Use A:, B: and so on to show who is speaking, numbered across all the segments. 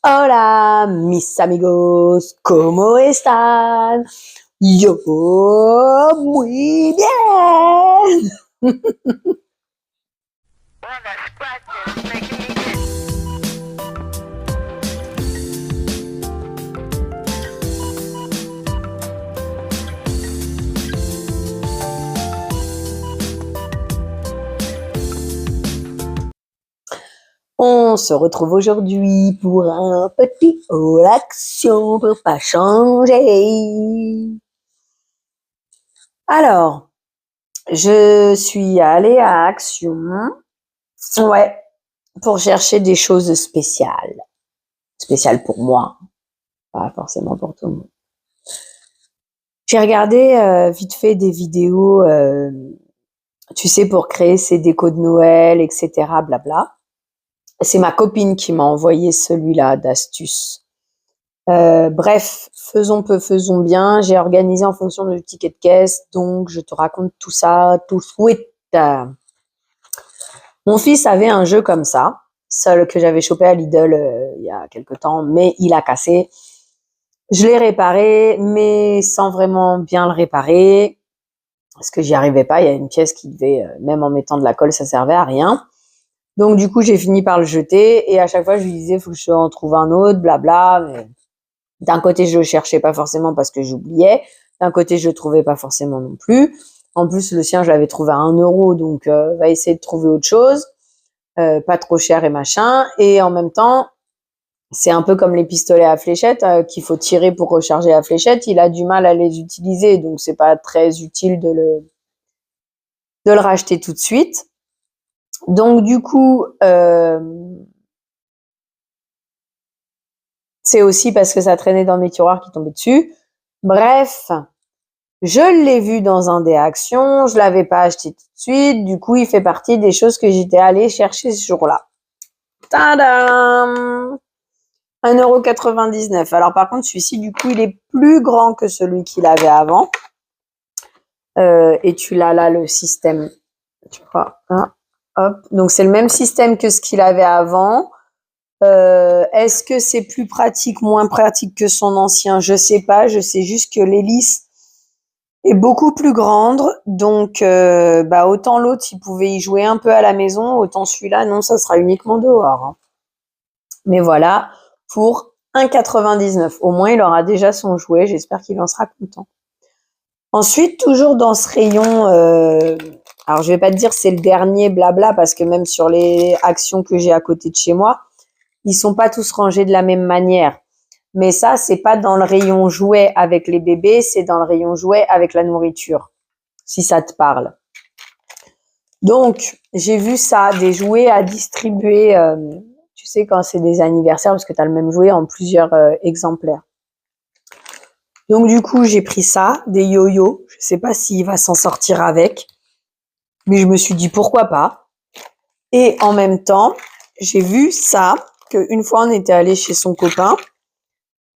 A: Hola, mis amigos, ¿cómo están? Yo muy bien. On se retrouve aujourd'hui pour un petit haul action pour pas changer. Alors, je suis allée à Action, ouais, pour chercher des choses spéciales. Spéciales pour moi, pas forcément pour tout le monde. J'ai regardé vite fait des vidéos, tu sais, pour créer ses décos de Noël, etc., blabla. C'est ma copine qui m'a envoyé celui-là d'astuce. Bref, faisons peu, faisons bien. J'ai organisé en fonction du ticket de caisse, donc je te raconte tout ça tout de suite. Mon fils avait un jeu comme ça, seul que j'avais chopé à Lidl il y a quelque temps, mais il a cassé. Je l'ai réparé, mais sans vraiment bien le réparer, parce que j'y arrivais pas. Il y a une pièce qui devait, même en mettant de la colle, ça servait à rien. Donc du coup, j'ai fini par le jeter, et à chaque fois, je lui disais, faut que je en trouve un autre, blabla. Mais d'un côté, je le cherchais pas forcément parce que j'oubliais. D'un côté, je le trouvais pas forcément non plus. En plus, le sien, je l'avais trouvé à 1 €, donc va essayer de trouver autre chose, pas trop cher et machin. Et en même temps, c'est un peu comme les pistolets à fléchettes qu'il faut tirer pour recharger la fléchette. Il a du mal à les utiliser, donc c'est pas très utile de le racheter tout de suite. Donc du coup, c'est aussi parce que ça traînait dans mes tiroirs qui tombaient dessus. Bref, je l'ai vu dans un des Actions, je l'avais pas acheté tout de suite, du coup il fait partie des choses que j'étais allée chercher ce jour-là. Tadam! 1,99 €. Alors par contre, celui-ci, du coup, il est plus grand que celui qu'il avait avant. Et tu l'as là, le système. Tu vois, hein, hop. Donc c'est le même système que ce qu'il avait avant. Est-ce que c'est plus pratique, moins pratique que son ancien? Je sais pas. Je sais juste que l'hélice est beaucoup plus grande. Donc, autant l'autre, il pouvait y jouer un peu à la maison, autant celui-là, non, ça sera uniquement dehors. Hein. Mais voilà, pour 1,99 €. Au moins, il aura déjà son jouet. J'espère qu'il en sera content. Ensuite, toujours dans ce rayon, alors je vais pas te dire c'est le dernier blabla, parce que même sur les Actions que j'ai à côté de chez moi, ils sont pas tous rangés de la même manière. Mais ça, c'est pas dans le rayon jouets avec les bébés, c'est dans le rayon jouets avec la nourriture, si ça te parle. Donc, j'ai vu ça, des jouets à distribuer, tu sais, quand c'est des anniversaires, parce que tu as le même jouet en plusieurs exemplaires. Donc du coup, j'ai pris ça, des yo-yo. Je sais pas s'il va s'en sortir avec, mais je me suis dit pourquoi pas. Et en même temps, j'ai vu ça, qu'une fois on était allé chez son copain,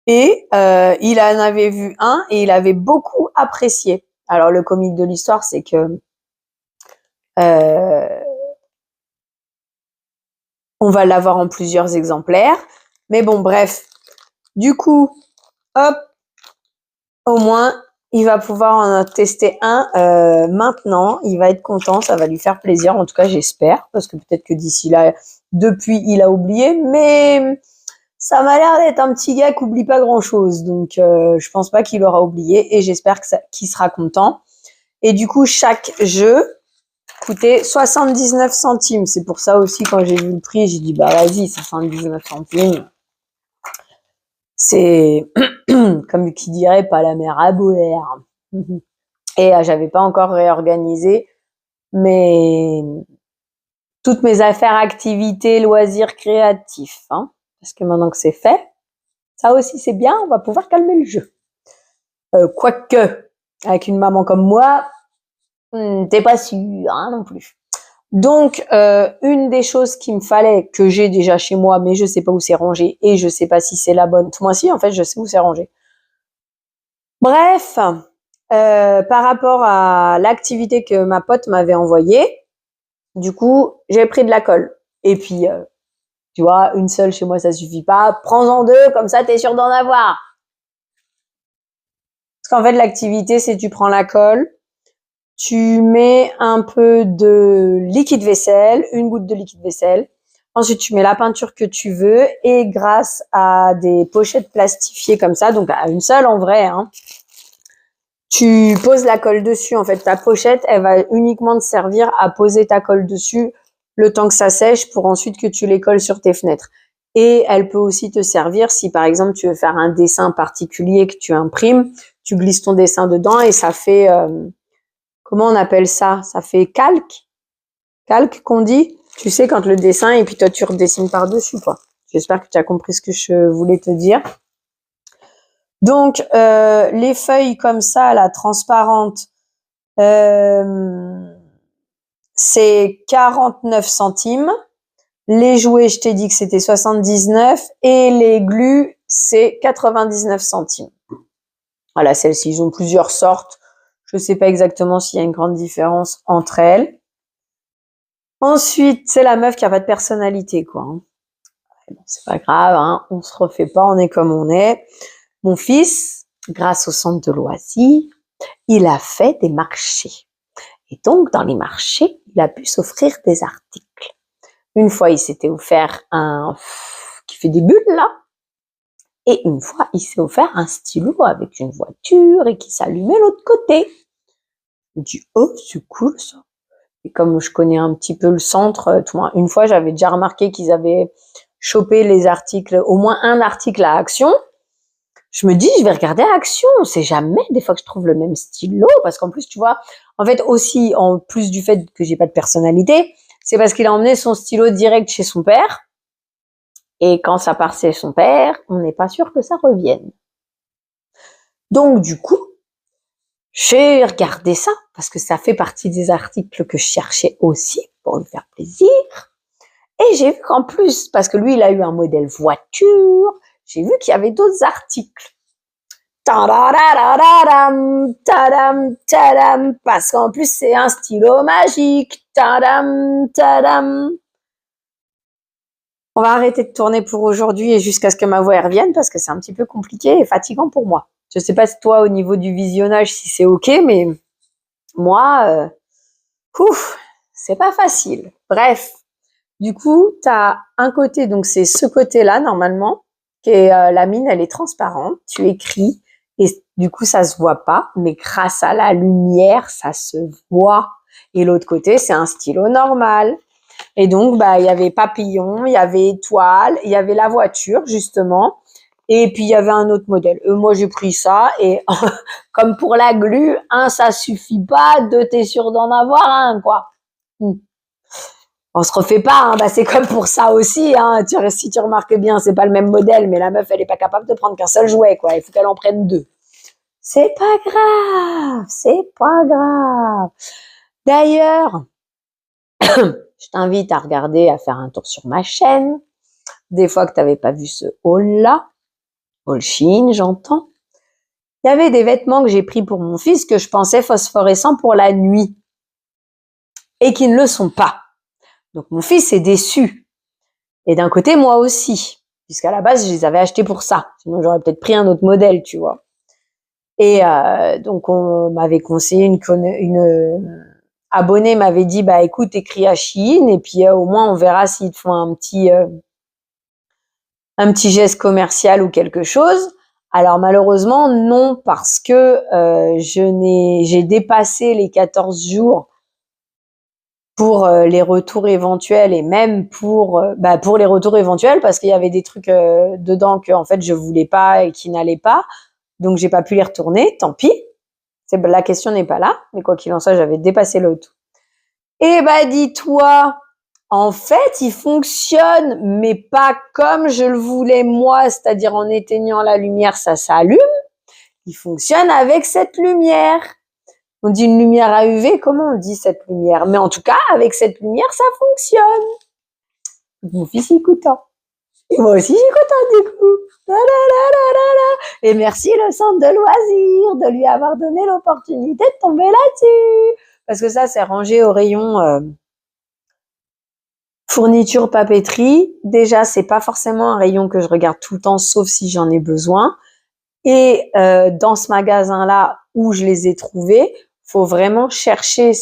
A: et il en avait vu un et il avait beaucoup apprécié. Alors le comique de l'histoire, c'est que on va l'avoir en plusieurs exemplaires. Mais bon, bref. Du coup, hop, au moins, il va pouvoir en tester un maintenant. Il va être content, ça va lui faire plaisir. En tout cas, j'espère, parce que peut-être que d'ici là, depuis, il a oublié. Mais ça m'a l'air d'être un petit gars qui oublie pas grand-chose. Donc, je pense pas qu'il aura oublié. Et j'espère qu'il sera content. Et du coup, chaque jeu coûtait 79 centimes. C'est pour ça aussi, quand j'ai vu le prix, j'ai dit, bah vas-y, 79 centimes. C'est, comme qui dirait, pas la mer à boire. Et j'avais pas encore réorganisé toutes mes affaires, activités, loisirs créatifs. Hein, parce que maintenant que c'est fait, ça aussi c'est bien, on va pouvoir calmer le jeu. Quoique, avec une maman comme moi, t'es pas sûr hein, non plus. Donc, une des choses qu'il me fallait, que j'ai déjà chez moi, mais je sais pas où c'est rangé, et je sais pas si c'est la bonne. Moi, si, en fait, je sais où c'est rangé. Bref, par rapport à l'activité que ma pote m'avait envoyée, du coup, j'ai pris de la colle. Et puis, Tu vois, une seule chez moi, ça suffit pas. Prends-en deux, comme ça, t'es sûr d'en avoir. Parce qu'en fait, l'activité, c'est tu prends la colle, tu mets un peu de liquide vaisselle, une goutte de liquide vaisselle. Ensuite, tu mets la peinture que tu veux et grâce à des pochettes plastifiées comme ça, donc à une seule en vrai, hein, tu poses la colle dessus. En fait, ta pochette, elle va uniquement te servir à poser ta colle dessus le temps que ça sèche pour ensuite que tu les colles sur tes fenêtres. Et elle peut aussi te servir si, par exemple, tu veux faire un dessin particulier que tu imprimes, tu glisses ton dessin dedans et ça fait... comment on appelle ça? Ça fait calque? Calque qu'on dit? Tu sais, quand le dessin, et puis toi, tu redessines par-dessus, quoi. J'espère que tu as compris ce que je voulais te dire. Donc, les feuilles comme ça, là, transparentes, c'est 49 centimes. Les jouets, je t'ai dit que c'était 79. Et les glues, c'est 99 centimes. Voilà, celles-ci, ils ont plusieurs sortes. Je ne sais pas exactement s'il y a une grande différence entre elles. Ensuite, c'est la meuf qui a pas de personnalité, quoi. Bon, c'est pas grave, hein, on se refait pas, on est comme on est. Mon fils, grâce au centre de loisirs, il a fait des marchés. Et donc, dans les marchés, il a pu s'offrir des articles. Une fois, il s'était offert un qui fait des bulles, là. Et une fois, il s'est offert un stylo avec une voiture et qui s'allumait l'autre côté. Je me dis, oh, c'est cool, ça. Et comme je connais un petit peu le centre, une fois, j'avais déjà remarqué qu'ils avaient chopé les articles, au moins un article à Action. Je me dis, je vais regarder à Action. On sait jamais, des fois que je trouve le même stylo. Parce qu'en plus, tu vois, en fait, aussi, en plus du fait que j'ai pas de personnalité, c'est parce qu'il a emmené son stylo direct chez son père. Et quand ça part chez son père, on n'est pas sûr que ça revienne. Donc, du coup, j'ai regardé ça, parce que ça fait partie des articles que je cherchais aussi, pour lui faire plaisir. Et j'ai vu qu'en plus, parce que lui, il a eu un modèle voiture, j'ai vu qu'il y avait d'autres articles. Tadam, tadam, tadam, parce qu'en plus, c'est un stylo magique. Tadam, tadam. On va arrêter de tourner pour aujourd'hui et jusqu'à ce que ma voix revienne, parce que c'est un petit peu compliqué et fatigant pour moi. Je sais pas si toi, au niveau du visionnage, si c'est OK, mais moi, c'est pas facile. Bref. Du coup, tu as un côté, donc c'est ce côté-là, normalement, qui est la mine, elle est transparente. Tu écris et du coup, ça se voit pas, mais grâce à la lumière, ça se voit. Et l'autre côté, c'est un stylo normal. Et donc, bah, il y avait papillon, il y avait étoile, il y avait la voiture, justement. Et puis, il y avait un autre modèle. Moi, j'ai pris ça et comme pour la glu, ça suffit pas, t'es sûr d'en avoir un, quoi. On se refait pas, hein. Bah, c'est comme pour ça aussi, hein. Si tu remarques bien, c'est pas le même modèle, mais la meuf, elle est pas capable de prendre qu'un seul jouet, quoi. Il faut qu'elle en prenne deux. C'est pas grave, c'est pas grave. D'ailleurs, je t'invite à regarder, à faire un tour sur ma chaîne. Des fois que t'avais pas vu ce haul-là, haul Shein, j'entends. Il y avait des vêtements que j'ai pris pour mon fils que je pensais phosphorescents pour la nuit et qui ne le sont pas. Donc mon fils est déçu. Et d'un côté, moi aussi. Puisqu'à la base, je les avais achetés pour ça. Sinon, j'aurais peut-être pris un autre modèle, tu vois. Et donc, on m'avait conseillé, une abonnée m'avait dit, bah écoute, écris à Shein et puis au moins, on verra s'ils te font un petit geste commercial ou quelque chose. Alors malheureusement, non, parce que j'ai dépassé les 14 jours pour les retours éventuels et même pour les retours éventuels parce qu'il y avait des trucs dedans que en fait je voulais pas et qui n'allaient pas, donc j'ai pas pu les retourner, tant pis. La question n'est pas là, mais quoi qu'il en soit, j'avais dépassé le tout. Et dis-toi, en fait, il fonctionne, mais pas comme je le voulais moi, c'est-à-dire en éteignant la lumière, ça s'allume. Il fonctionne avec cette lumière. On dit une lumière à UV, comment on dit cette lumière? Mais en tout cas, avec cette lumière, ça fonctionne. Mon fils est content. Et moi aussi, je suis contente du coup. Et merci le centre de loisirs de lui avoir donné l'opportunité de tomber là-dessus. Parce que ça, c'est rangé au rayon Fourniture, papeterie. Déjà, c'est pas forcément un rayon que je regarde tout le temps, sauf si j'en ai besoin. Et dans ce magasin-là où je les ai trouvés, faut vraiment chercher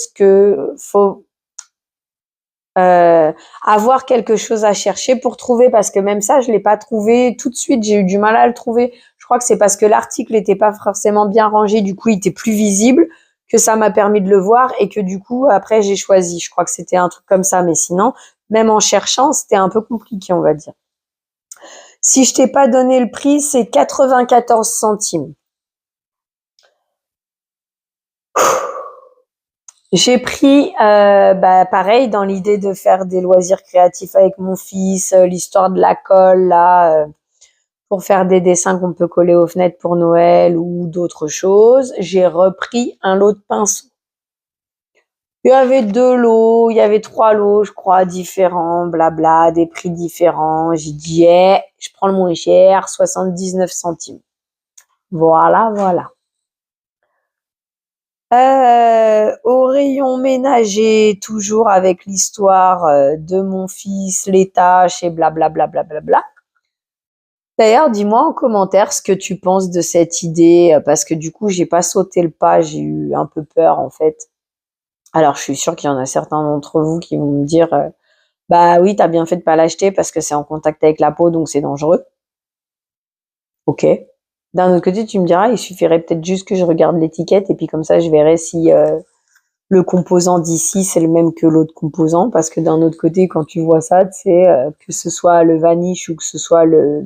A: faut avoir quelque chose à chercher pour trouver, parce que même ça, je l'ai pas trouvé tout de suite. J'ai eu du mal à le trouver. Je crois que c'est parce que l'article n'était pas forcément bien rangé, du coup, il était plus visible, que ça m'a permis de le voir et que du coup, après, j'ai choisi. Je crois que c'était un truc comme ça, mais sinon, même en cherchant, c'était un peu compliqué, on va dire. Si je t'ai pas donné le prix, c'est 94 centimes. J'ai pris, pareil, dans l'idée de faire des loisirs créatifs avec mon fils, l'histoire de la colle, là, pour faire des dessins qu'on peut coller aux fenêtres pour Noël ou d'autres choses. J'ai repris un lot de pinceaux. Il y avait 2 lots, il y avait 3 lots, je crois, différents, blabla, des prix différents. J'ai dit, je prends le moins cher, 79 centimes. Voilà, voilà. Au rayon ménager, toujours avec l'histoire de mon fils, les tâches et blablabla. D'ailleurs, dis-moi en commentaire ce que tu penses de cette idée, parce que du coup, j'ai pas sauté le pas, j'ai eu un peu peur en fait. Alors, je suis sûre qu'il y en a certains d'entre vous qui vont me dire, bah oui, t'as bien fait de pas l'acheter parce que c'est en contact avec la peau, donc c'est dangereux. Ok. D'un autre côté, tu me diras, il suffirait peut-être juste que je regarde l'étiquette et puis comme ça, je verrai si le composant d'ici, c'est le même que l'autre composant, parce que d'un autre côté, quand tu vois ça, tu sais, que ce soit le vanish ou que ce soit le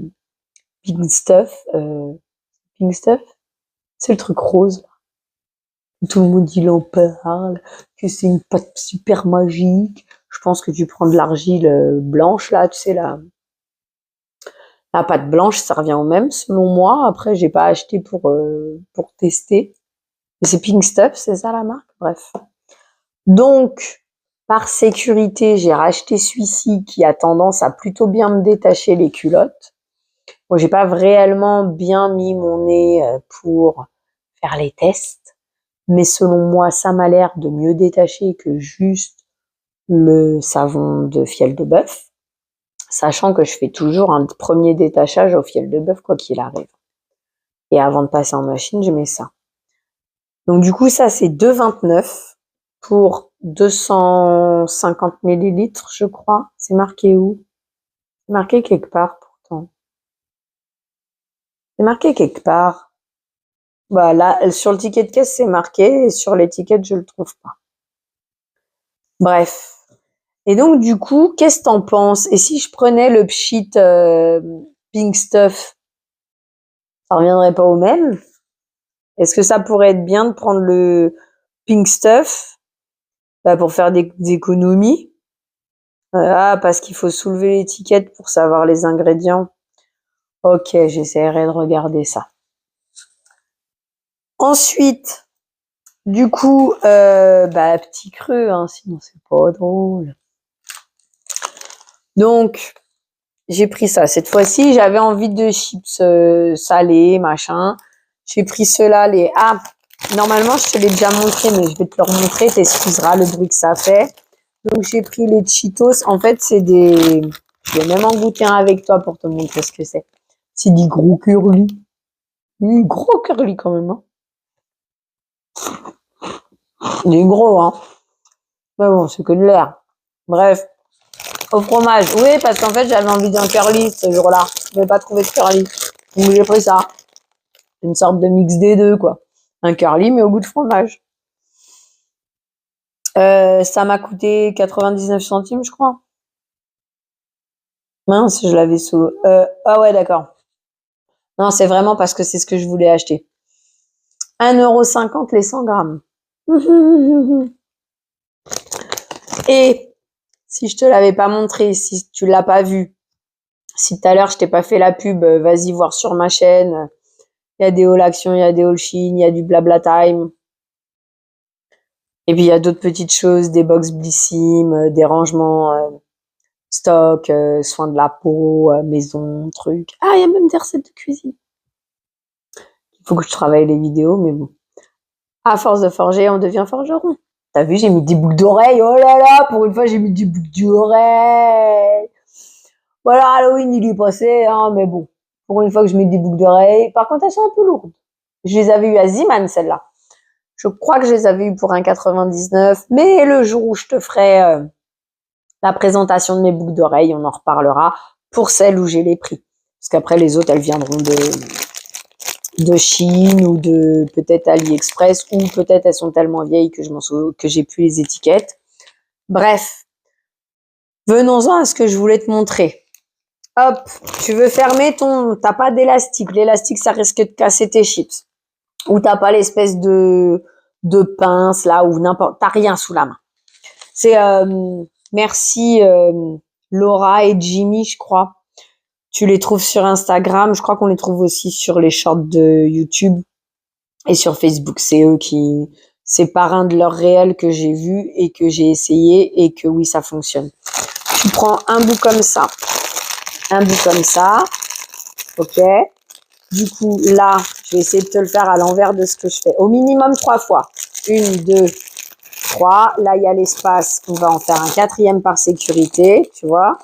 A: pink stuff, c'est le truc rose. Tout le monde il en parle, que c'est une pâte super magique. Je pense que tu prends de l'argile blanche là, tu sais la pâte blanche, ça revient au même selon moi. Après, j'ai pas acheté pour tester. Mais c'est Pink Stuff, c'est ça la marque. Bref. Donc, par sécurité, j'ai racheté celui-ci qui a tendance à plutôt bien me détacher les culottes. Bon, j'ai pas réellement bien mis mon nez pour faire les tests, mais selon moi, ça m'a l'air de mieux détacher que juste le savon de fiel de bœuf, sachant que je fais toujours un premier détachage au fiel de bœuf quoi qu'il arrive. Et avant de passer en machine, je mets ça. Donc du coup, ça c'est 2,29 pour 250 millilitres, je crois. C'est marqué où? C'est marqué quelque part pourtant. C'est marqué quelque part. Bah là, sur le ticket de caisse, c'est marqué, et sur l'étiquette, je le trouve pas. Bref. Et donc, du coup, qu'est-ce que t'en penses? Et si je prenais le pchit Pink Stuff, ça reviendrait pas au même? Est-ce que ça pourrait être bien de prendre le Pink Stuff pour faire des économies? Parce qu'il faut soulever l'étiquette pour savoir les ingrédients. Ok, j'essaierai de regarder ça. Ensuite, du coup, petit creux, hein, sinon c'est pas drôle. Donc, j'ai pris ça. Cette fois-ci, j'avais envie de chips salés, machin. J'ai pris ceux-là, normalement, je te l'ai déjà montré, mais je vais te le remontrer. T'excuseras le bruit que ça fait. Donc, j'ai pris les Cheetos. En fait, c'est des... Je vais même en goûter un avec toi pour te montrer ce que c'est. C'est des gros curly. Gros curly quand même, hein. Des gros, hein. Mais bon, c'est que de l'air. Bref. Au fromage. Oui, parce qu'en fait, j'avais envie d'un curly ce jour-là. Je n'avais pas trouvé de curly. Donc, j'ai pris ça. Une sorte de mix des deux, quoi. Un curly, mais au goût de fromage. Ça m'a coûté 99 centimes, je crois. Mince, je l'avais sous... Ah ouais, d'accord. Non, c'est vraiment parce que c'est ce que je voulais acheter. 1,50 € les 100 grammes. Et si je te l'avais pas montré, si tu l'as pas vu, si tout à l'heure je t'ai pas fait la pub, vas-y voir sur ma chaîne. Il y a des hauls actions, il y a des hauls Shein, il y a du blabla time. Et puis il y a d'autres petites choses, des box Blissim, des rangements stock, soins de la peau, maison, trucs. Ah, il y a même des recettes de cuisine. Il faut que je travaille les vidéos, mais bon. À force de forger, on devient forgeron. T'as vu, j'ai mis des boucles d'oreilles. Oh là là, pour une fois, j'ai mis des boucles d'oreilles. Voilà, Halloween, il est passé, hein, mais bon. Pour une fois que je mets des boucles d'oreilles. Par contre, elles sont un peu lourdes. Je les avais eues à Ziman, celles-là. Je crois que je les avais eues pour 1,99. Mais le jour où je te ferai la présentation de mes boucles d'oreilles, on en reparlera pour celles où j'ai les prix. Parce qu'après, les autres, elles viendront de Chine ou de peut-être AliExpress, ou peut-être elles sont tellement vieilles que que j'ai plus les étiquettes. Bref, venons-en à ce que je voulais te montrer. Hop, tu veux fermer t'as pas d'élastique. L'élastique, ça risque de casser tes chips. Ou t'as pas l'espèce de pince là, ou n'importe, t'as rien sous la main. C'est merci Laura et Jimmy, je crois. Tu les trouves sur Instagram. Je crois qu'on les trouve aussi sur les shorts de YouTube et sur Facebook. C'est par un de leurs réels que j'ai vu et que j'ai essayé et que oui, ça fonctionne. Tu prends un bout comme ça. Ok. Du coup, là, je vais essayer de te le faire à l'envers de ce que je fais. Au minimum 3 fois. 1, 2, 3. Là, il y a l'espace. On va en faire un 4e par sécurité, tu vois.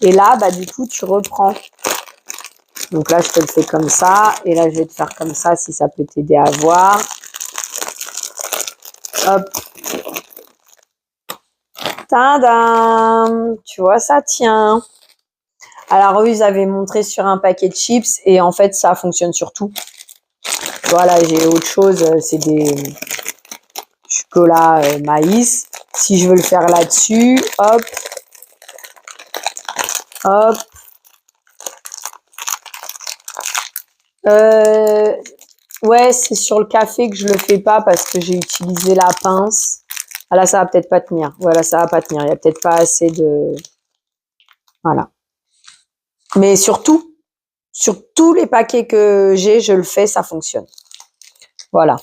A: Et là, bah, du coup, tu reprends. Donc là, je te le fais comme ça. Et là, je vais te faire comme ça si ça peut t'aider à voir. Hop. Tadam! Tu vois, ça tient. Alors, eux, ils avaient montré sur un paquet de chips. Et en fait, ça fonctionne sur tout. Voilà, j'ai autre chose. C'est des chocolats maïs. Si je veux le faire là-dessus, hop. Hop. Ouais, c'est sur le café que je le fais pas parce que j'ai utilisé la pince. Ah là, ça va peut-être pas tenir. Voilà, ça va pas tenir. Il y a peut-être pas assez de... Voilà. Mais surtout, sur tous les paquets que j'ai, je le fais, ça fonctionne. Voilà.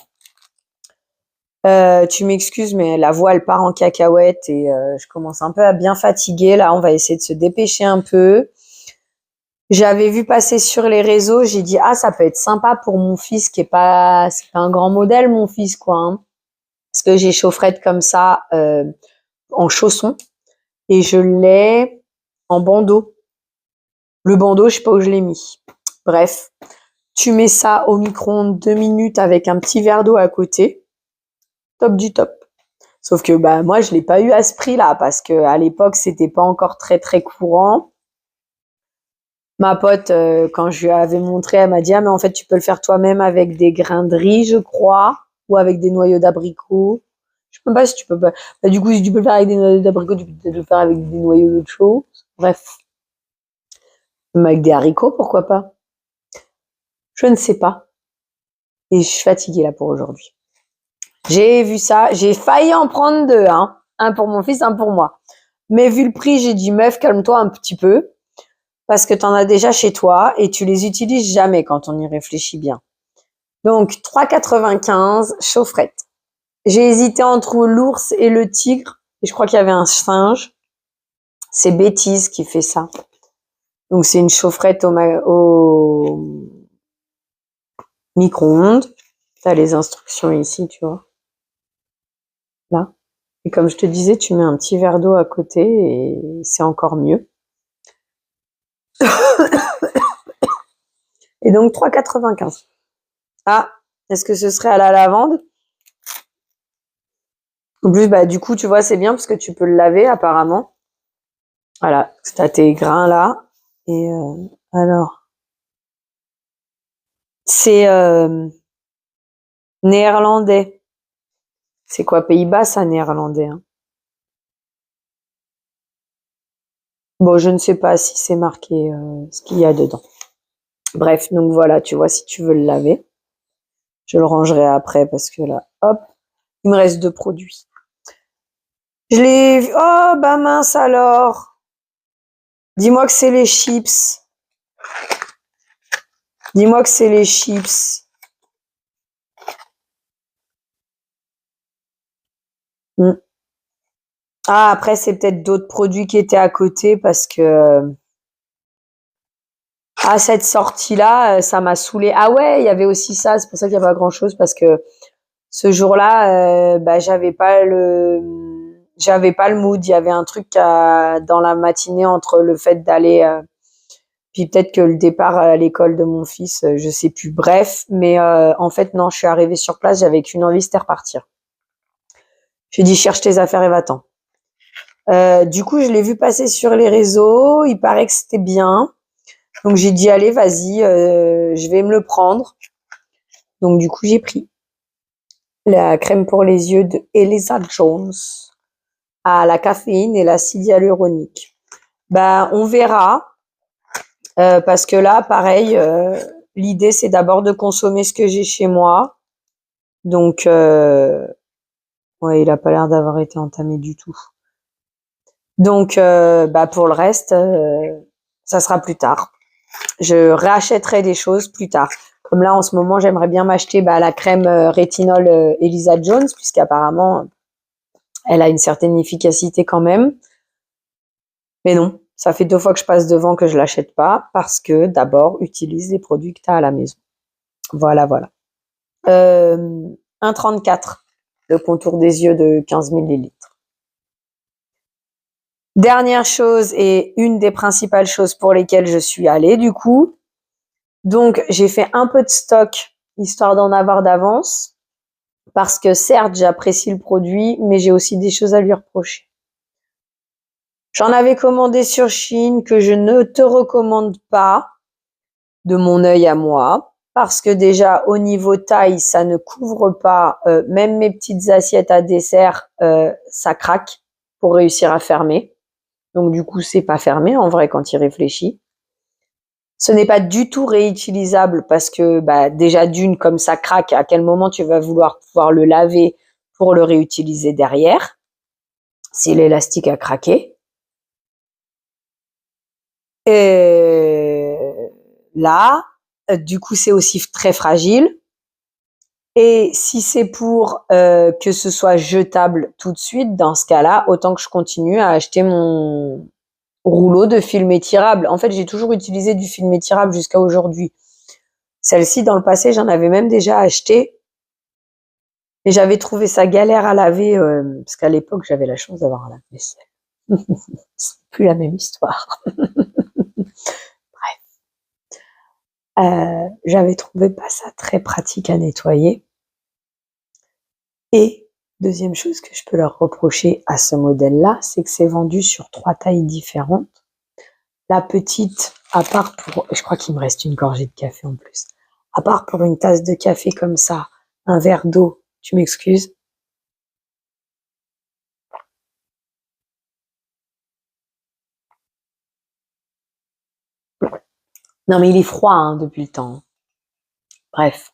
A: Tu m'excuses, mais la voix, elle part en cacahuète et je commence un peu à bien fatiguer. Là, on va essayer de se dépêcher un peu. J'avais vu passer sur les réseaux, j'ai dit ah ça peut être sympa pour mon fils qui est pas c'est pas un grand modèle mon fils quoi hein. Parce que j'ai chaufferette comme ça en chaussons et je l'ai en bandeau. Le bandeau, je sais pas où je l'ai mis. Bref, tu mets ça au micro-ondes 2 minutes avec un petit verre d'eau à côté. Top du top. Sauf que bah moi je l'ai pas eu à ce prix-là parce que à l'époque c'était pas encore très très courant. Ma pote, quand je lui avais montré, elle m'a dit ah mais en fait tu peux le faire toi-même avec des grains de riz, je crois, ou avec des noyaux d'abricot. Je sais même pas si tu peux pas. Bah, du coup, si tu peux le faire avec des noyaux d'abricot, tu peux peut-être le faire avec des noyaux d'autre chose. Bref, même avec des haricots, pourquoi pas. Je ne sais pas. Et je suis fatiguée là pour aujourd'hui. J'ai vu ça, j'ai failli en prendre 2, hein. Un pour mon fils, un pour moi. Mais vu le prix, j'ai dit meuf, calme-toi un petit peu. Parce que tu en as déjà chez toi et tu les utilises jamais quand on y réfléchit bien. Donc 3,95 chaufferette. J'ai hésité entre l'ours et le tigre et je crois qu'il y avait un singe. C'est Bêtise qui fait ça. Donc c'est une chaufferette au micro-ondes. Tu as les instructions ici, tu vois. Là. Et comme je te disais, tu mets un petit verre d'eau à côté et c'est encore mieux. Et donc 3,95. Ah, est-ce que ce serait à la lavande? En plus, bah, du coup, tu vois, c'est bien parce que tu peux le laver apparemment. Voilà, tu as tes grains là. Et alors, c'est néerlandais. C'est quoi, Pays-Bas, ça, néerlandais hein. Bon, je ne sais pas si c'est marqué ce qu'il y a dedans. Bref, donc voilà, tu vois, si tu veux le laver, je le rangerai après parce que là, hop, il me reste 2 produits. Je l'ai vu. Oh, bah mince alors. Dis-moi que c'est les chips. Dis-moi que c'est les chips. Ah, après, c'est peut-être d'autres produits qui étaient à côté parce que à cette sortie-là, ça m'a saoulé. Ah ouais, il y avait aussi ça. C'est pour ça qu'il n'y a pas grand-chose parce que Ce jour-là, j'avais pas le mood. Il y avait un truc dans la matinée entre le fait d'aller, puis peut-être que le départ à l'école de mon fils, je sais plus. Bref, mais en fait non, je suis arrivée sur place, j'avais qu'une envie, c'était repartir. J'ai dit cherche tes affaires et va-t'en. Du coup, je l'ai vu passer sur les réseaux. Il paraît que c'était bien. Donc, j'ai dit, allez, vas-y, je vais me le prendre. Donc, du coup, j'ai pris la crème pour les yeux de Elisa Jones à la caféine et l'acide hyaluronique. On verra. Parce que là, pareil, l'idée, c'est d'abord de consommer ce que j'ai chez moi. Donc, ouais, il a pas l'air d'avoir été entamé du tout. Donc, pour le reste, ça sera plus tard. Je réachèterai des choses plus tard. Comme là, en ce moment, j'aimerais bien m'acheter la crème rétinol Elisa Jones, puisqu'apparemment, elle a une certaine efficacité quand même. Mais non, ça fait 2 fois que je passe devant que je l'achète pas, parce que d'abord, utilise les produits que tu as à la maison. Voilà. 1,34, le contour des yeux de 15 millilitres. Dernière chose et une des principales choses pour lesquelles je suis allée du coup. Donc, j'ai fait un peu de stock, histoire d'en avoir d'avance. Parce que certes, j'apprécie le produit, mais j'ai aussi des choses à lui reprocher. J'en avais commandé sur Chine que je ne te recommande pas de mon œil à moi. Parce que déjà, au niveau taille, ça ne couvre pas, même mes petites assiettes à dessert, ça craque pour réussir à fermer. Donc du coup, c'est pas fermé en vrai quand il réfléchit. Ce n'est pas du tout réutilisable parce que déjà d'une, comme ça craque, à quel moment tu vas vouloir pouvoir le laver pour le réutiliser derrière si l'élastique a craqué. Et là, du coup, c'est aussi très fragile. Et si c'est pour que ce soit jetable tout de suite, dans ce cas-là, autant que je continue à acheter mon rouleau de film étirable. En fait, j'ai toujours utilisé du film étirable jusqu'à aujourd'hui. Celle-ci, dans le passé, j'en avais même déjà acheté. Mais j'avais trouvé ça galère à laver, parce qu'à l'époque, j'avais la chance d'avoir un lave-vaisselle. C'est plus la même histoire. Bref. J'avais trouvé pas ça très pratique à nettoyer. Et deuxième chose que je peux leur reprocher à ce modèle-là, c'est que c'est vendu sur 3 tailles différentes. La petite, à part pour... Je crois qu'il me reste une gorgée de café en plus. À part pour une tasse de café comme ça, un verre d'eau, tu m'excuses. Non mais il est froid depuis le temps. Bref.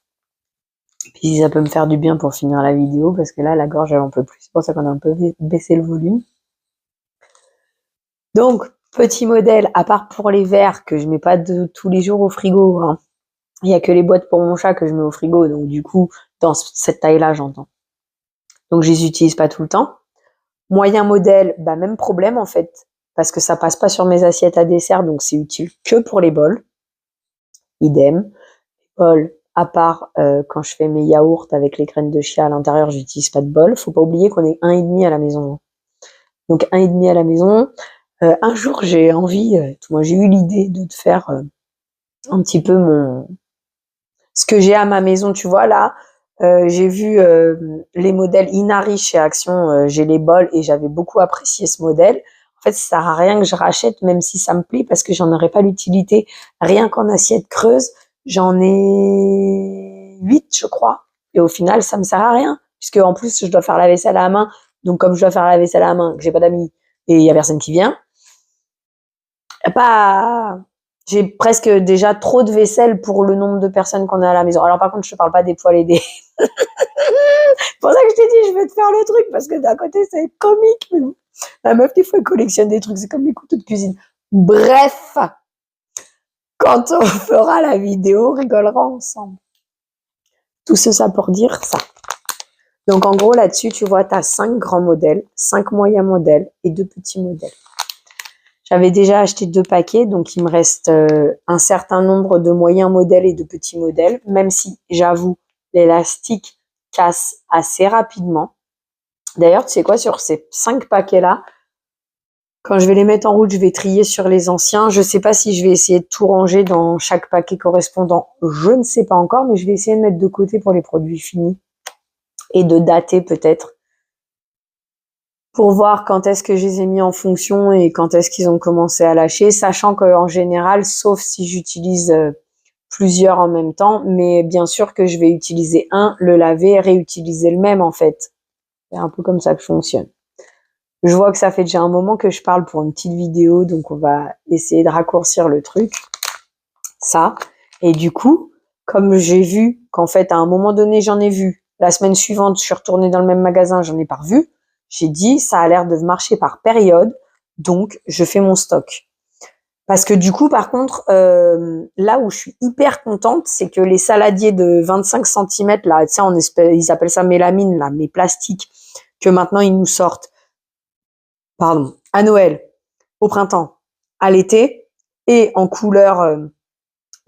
A: Puis ça peut me faire du bien pour finir la vidéo, parce que là, la gorge, elle en peut plus. C'est pour ça qu'on a un peu baissé le volume. Donc, petit modèle, à part pour les verres, que je mets pas tous les jours au frigo, hein. Il y a que les boîtes pour mon chat que je mets au frigo, donc du coup, dans cette taille-là, j'entends. Donc, je les utilise pas tout le temps. Moyen modèle, même problème en fait, parce que ça passe pas sur mes assiettes à dessert, donc c'est utile que pour les bols. Idem. Les bols, à part quand je fais mes yaourts avec les graines de chia à l'intérieur, j'utilise pas de bol. Faut pas oublier qu'on est 1,5 à la maison. Donc 1,5 à la maison. Un jour, j'ai envie, moi j'ai eu l'idée de te faire un petit peu ce que j'ai à ma maison, tu vois là. J'ai vu les modèles Inari chez Action, j'ai les bols et j'avais beaucoup apprécié ce modèle. En fait, ça sert à rien que je rachète, même si ça me plaît, parce que j'en aurais pas l'utilité. Rien qu'en assiette creuse, j'en ai 8, je crois. Et au final, ça me sert à rien, puisque en plus, je dois faire la vaisselle à la main. Donc, comme je dois faire la vaisselle à la main, que j'ai pas d'amis et il y a personne qui vient, j'ai presque déjà trop de vaisselle pour le nombre de personnes qu'on a à la maison. Alors par contre, je te parle pas des poêles et des... C'est pour ça que je t'ai dit, je vais te faire le truc, parce que d'un côté, c'est comique. Mais la meuf, des fois, elle collectionne des trucs. C'est comme les couteaux de cuisine. Bref, quand on fera la vidéo, on rigolera ensemble. Tout ça pour dire ça. Donc en gros, là-dessus, tu vois, tu as 5 grands modèles, 5 moyens modèles et 2 petits modèles. J'avais déjà acheté 2 paquets, donc il me reste un certain nombre de moyens modèles et de petits modèles, même si, j'avoue, l'élastique casse assez rapidement. D'ailleurs, tu sais quoi, sur ces 5 paquets-là, quand je vais les mettre en route, je vais trier sur les anciens. Je sais pas si je vais essayer de tout ranger dans chaque paquet correspondant. Je ne sais pas encore, mais je vais essayer de mettre de côté pour les produits finis et de dater peut-être pour voir quand est-ce que je les ai mis en fonction et quand est-ce qu'ils ont commencé à lâcher, sachant qu'en général, sauf si j'utilise plusieurs en même temps, mais bien sûr que je vais utiliser un, le laver et réutiliser le même en fait. C'est un peu comme ça que je fonctionne. Je vois que ça fait déjà un moment que je parle pour une petite vidéo, donc on va essayer de raccourcir le truc. Ça. Et du coup, comme j'ai vu qu'en fait, à un moment donné, j'en ai vu. La semaine suivante, je suis retournée dans le même magasin, j'en ai pas revu. J'ai dit, ça a l'air de marcher par période, donc je fais mon stock. Parce que du coup, par contre, là où je suis hyper contente, c'est que les saladiers de 25 cm, là, tu sais, ils appellent ça mélamine, là, mais plastique, que maintenant ils nous sortent, à Noël, au printemps, à l'été, et en couleur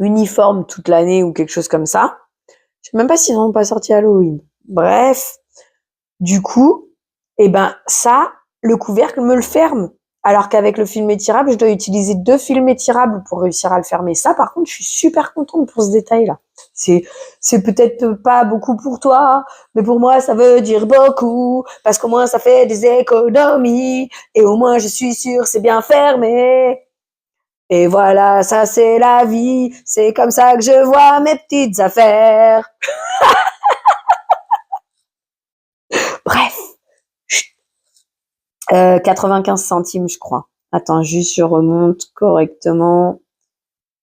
A: uniforme toute l'année ou quelque chose comme ça. Je sais même pas s'ils n'ont pas sorti Halloween. Bref, du coup, ça, le couvercle me le ferme. Alors qu'avec le film étirable, je dois utiliser 2 films étirables pour réussir à le fermer. Ça, par contre, je suis super contente pour ce détail-là. C'est peut-être pas beaucoup pour toi, mais pour moi, ça veut dire beaucoup, parce qu'au moins, ça fait des économies, et au moins, je suis sûre, c'est bien fermé. Et voilà, ça, c'est la vie, c'est comme ça que je vois mes petites affaires. Bref. 95 centimes, je crois. Attends, juste je remonte correctement.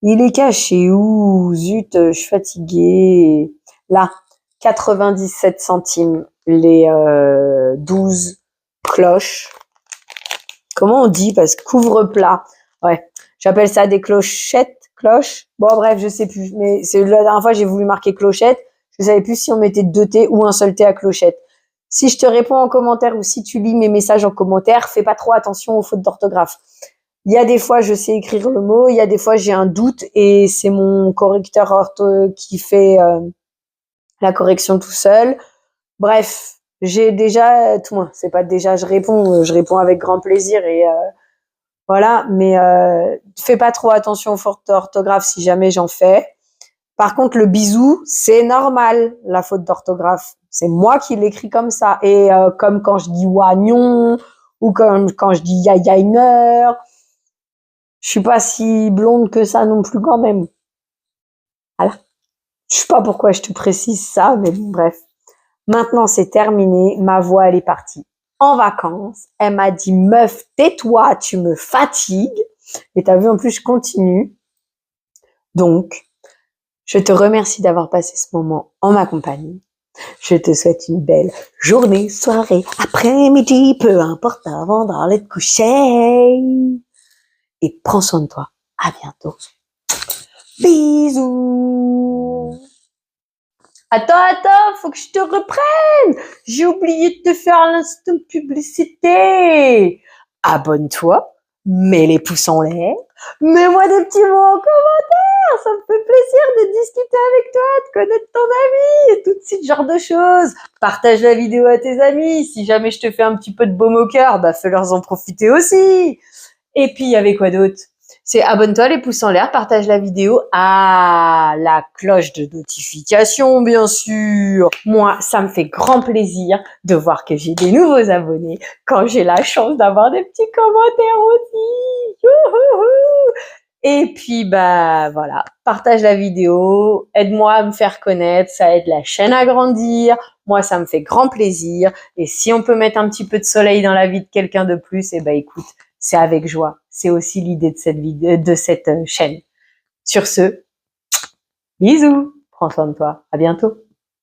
A: Il est caché où? Zut, je suis fatiguée. Là, 97 centimes, les 12 cloches. Comment on dit? Parce que couvre-plat. Ouais, j'appelle ça des clochettes, cloches. Bon, bref, je sais plus. Mais c'est la dernière fois, j'ai voulu marquer clochette. Je savais plus si on mettait 2 T ou un seul T à clochette. Si je te réponds en commentaire ou si tu lis mes messages en commentaire, fais pas trop attention aux fautes d'orthographe. Il y a des fois, je sais écrire le mot, il y a des fois, j'ai un doute et c'est mon correcteur ortho qui fait la correction tout seul. Bref, j'ai déjà tout moi. C'est pas déjà, je réponds avec grand plaisir et voilà. Mais fais pas trop attention aux fautes d'orthographe si jamais j'en fais. Par contre, le bisou, c'est normal, la faute d'orthographe. C'est moi qui l'écris comme ça. Et comme quand je dis oignon, ou comme quand je dis yayainer, je suis pas si blonde que ça non plus quand même. Voilà. Je sais pas pourquoi je te précise ça, mais bon, bref. Maintenant, c'est terminé. Ma voix, elle est partie en vacances. Elle m'a dit, meuf, tais-toi, tu me fatigues. Et t'as vu, en plus, je continue. Donc, je te remercie d'avoir passé ce moment en ma compagnie. Je te souhaite une belle journée, soirée, après-midi, peu importe, avant d'aller te coucher. Et prends soin de toi. À bientôt. Bisous. Attends, faut que je te reprenne. J'ai oublié de te faire l'instant publicité. Abonne-toi, mets les pouces en l'air, mets-moi des petits mots en commentaire. Ça me fait plaisir de discuter avec toi, de connaître ton ami et tout ce genre de choses. Partage la vidéo à tes amis. Si jamais je te fais un petit peu de baume au cœur, fais-leur en profiter aussi. Et puis, il y avait quoi d'autre? C'est abonne-toi, les pouces en l'air, partage la vidéo. Ah, la cloche de notification, bien sûr. Moi, ça me fait grand plaisir de voir que j'ai des nouveaux abonnés quand j'ai la chance d'avoir des petits commentaires aussi. Youhouhou. Et puis, voilà, partage la vidéo, aide-moi à me faire connaître, ça aide la chaîne à grandir. Moi, ça me fait grand plaisir. Et si on peut mettre un petit peu de soleil dans la vie de quelqu'un de plus, écoute, c'est avec joie. C'est aussi l'idée de cette vidéo, de cette chaîne. Sur ce, bisous. Prends soin de toi. À bientôt.